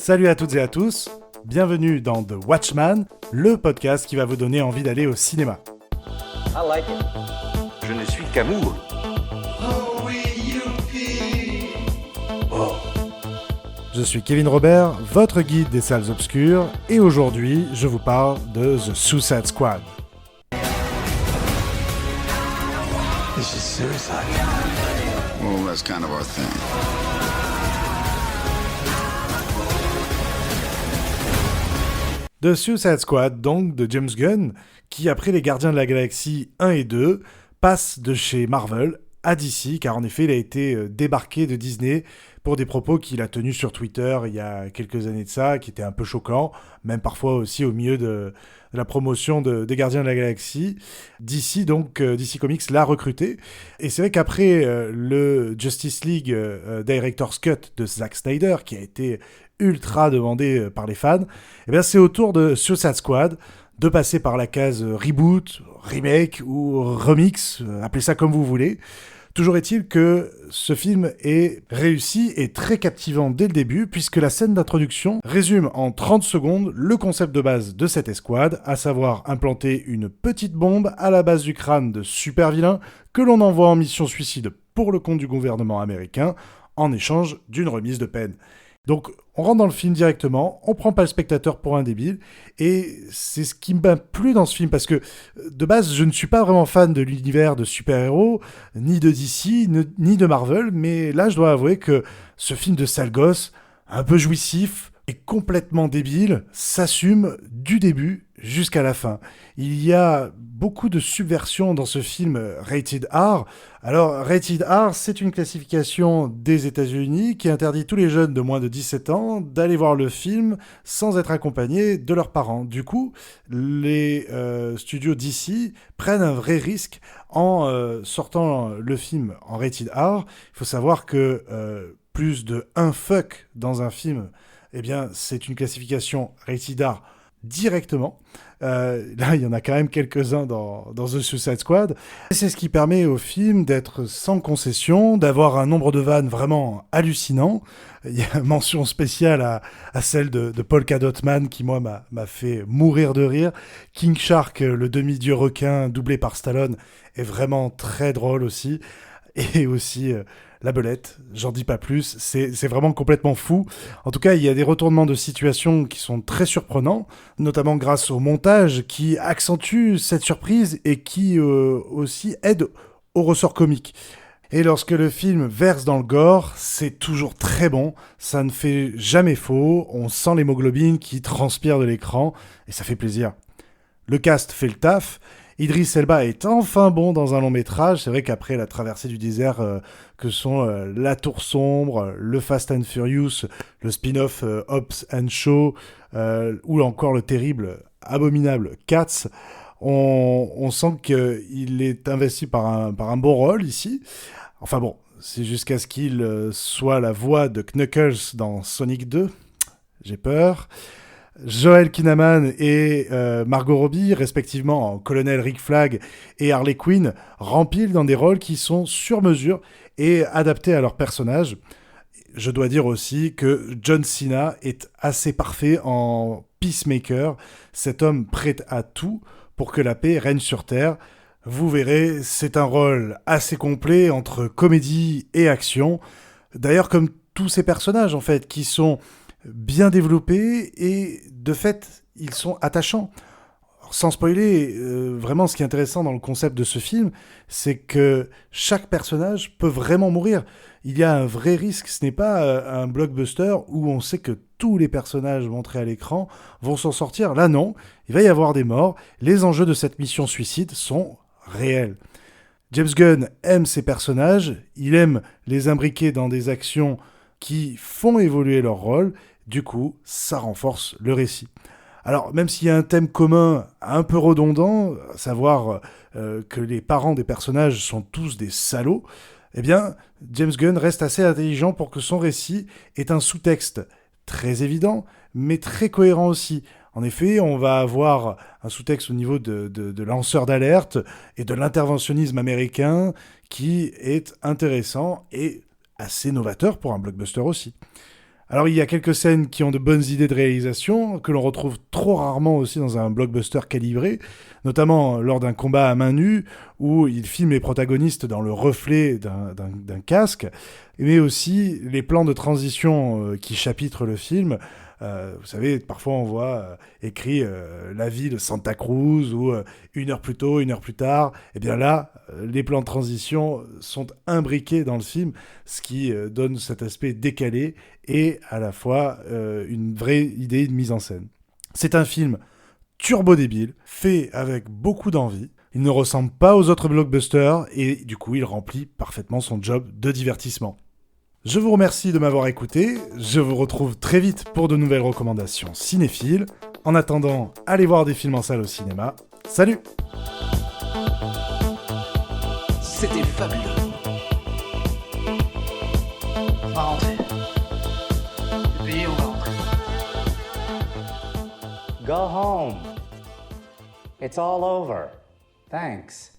Salut à toutes et à tous, bienvenue dans The Watchman, le podcast qui va vous donner envie d'aller au cinéma. I like it. Je ne suis qu'amour. Je suis Kevin Robert, votre guide des salles obscures, et aujourd'hui, je vous parle de The Suicide Squad. This is suicide. Well, that's kind of our thing. The Suicide Squad, donc, de James Gunn, qui, après les Gardiens de la Galaxie 1 et 2, passe de chez Marvel à DC, car en effet, il a été débarqué de Disney pour des propos qu'il a tenus sur Twitter il y a quelques années de ça, qui étaient un peu choquants, même parfois aussi au milieu de la promotion des Gardiens de la Galaxie. DC, donc, DC Comics l'a recruté. Et c'est vrai qu'après le Justice League Director's Cut de Zack Snyder, qui a été ultra demandé par les fans, eh bien, c'est au tour de Suicide Squad de passer par la case reboot, remake ou remix, appelez ça comme vous voulez. Toujours est-il que ce film est réussi et très captivant dès le début, puisque la scène d'introduction résume en 30 secondes le concept de base de cette escouade, à savoir implanter une petite bombe à la base du crâne de super vilains que l'on envoie en mission suicide pour le compte du gouvernement américain, en échange d'une remise de peine. Donc, on rentre dans le film directement, on prend pas le spectateur pour un débile, et c'est ce qui m'a plu dans ce film, parce que, de base, je ne suis pas vraiment fan de l'univers de super-héros, ni de DC, ni de Marvel, mais là, je dois avouer que ce film de sale gosse, un peu jouissif, et complètement débile, s'assume du début jusqu'à la fin. Il y a beaucoup de subversions dans ce film Rated R. Alors, Rated R, c'est une classification des États-Unis qui interdit tous les jeunes de moins de 17 ans d'aller voir le film sans être accompagnés de leurs parents. Du coup, les studios DC prennent un vrai risque en sortant le film en Rated R. Il faut savoir que plus de un fuck dans un film, eh bien, c'est une classification Rated R directement. Là, il y en a quand même quelques-uns dans The Suicide Squad. Et c'est ce qui permet au film d'être sans concession, d'avoir un nombre de vannes vraiment hallucinant. Il y a une mention spéciale à celle de Polka Dot Man qui, moi, m'a fait mourir de rire. King Shark, le demi-dieu requin doublé par Stallone, est vraiment très drôle aussi. Et aussi la belette, j'en dis pas plus, c'est vraiment complètement fou. En tout cas, il y a des retournements de situation qui sont très surprenants, notamment grâce au montage qui accentue cette surprise et qui aussi aide au ressort comique. Et lorsque le film verse dans le gore, c'est toujours très bon, ça ne fait jamais faux, on sent l'hémoglobine qui transpire de l'écran, et ça fait plaisir. Le cast fait le taf. Idris Elba est enfin bon dans un long métrage. C'est vrai qu'après la traversée du désert que sont La Tour Sombre, le Fast and Furious, le spin-off Hobbs and Shaw, ou encore le terrible, abominable Cats, on sent qu'il est investi par un bon rôle ici. Enfin bon, c'est jusqu'à ce qu'il soit la voix de Knuckles dans Sonic 2. J'ai peur. Joel Kinnaman et Margot Robbie, respectivement en colonel Rick Flag et Harley Quinn, remplissent dans des rôles qui sont sur mesure et adaptés à leur personnage. Je dois dire aussi que John Cena est assez parfait en Peacemaker, cet homme prêt à tout pour que la paix règne sur Terre. Vous verrez, c'est un rôle assez complet entre comédie et action. D'ailleurs, comme tous ces personnages, en fait, qui sont bien développés et de fait ils sont attachants. Alors, sans spoiler, vraiment ce qui est intéressant dans le concept de ce film, c'est que chaque personnage peut vraiment mourir. Il y a un vrai risque, ce n'est pas un blockbuster où on sait que tous les personnages montrés à l'écran vont s'en sortir. Là non, il va y avoir des morts. Les enjeux de cette mission suicide sont réels. James Gunn aime ses personnages, il aime les imbriquer dans des actions qui font évoluer leur rôle. Du coup, ça renforce le récit. Alors, même s'il y a un thème commun un peu redondant, à savoir que les parents des personnages sont tous des salauds, eh bien, James Gunn reste assez intelligent pour que son récit ait un sous-texte très évident, mais très cohérent aussi. En effet, on va avoir un sous-texte au niveau de lanceurs d'alerte et de l'interventionnisme américain qui est intéressant et assez novateur pour un blockbuster aussi. Alors il y a quelques scènes qui ont de bonnes idées de réalisation, que l'on retrouve trop rarement aussi dans un blockbuster calibré, notamment lors d'un combat à main nue, où il filme les protagonistes dans le reflet d'un casque, mais aussi les plans de transition qui chapitrent le film. Vous savez, parfois on voit écrit la ville Santa Cruz ou une heure plus tôt, une heure plus tard. Et bien là, les plans de transition sont imbriqués dans le film, ce qui donne cet aspect décalé et à la fois une vraie idée de mise en scène. C'est un film turbo débile, fait avec beaucoup d'envie. Il ne ressemble pas aux autres blockbusters et du coup il remplit parfaitement son job de divertissement. Je vous remercie de m'avoir écouté, je vous retrouve très vite pour de nouvelles recommandations cinéphiles. En attendant, allez voir des films en salle au cinéma. Salut! C'était fabuleux. On va rentrer. C'est payé, on va rentrer. Go home. It's all over. Thanks.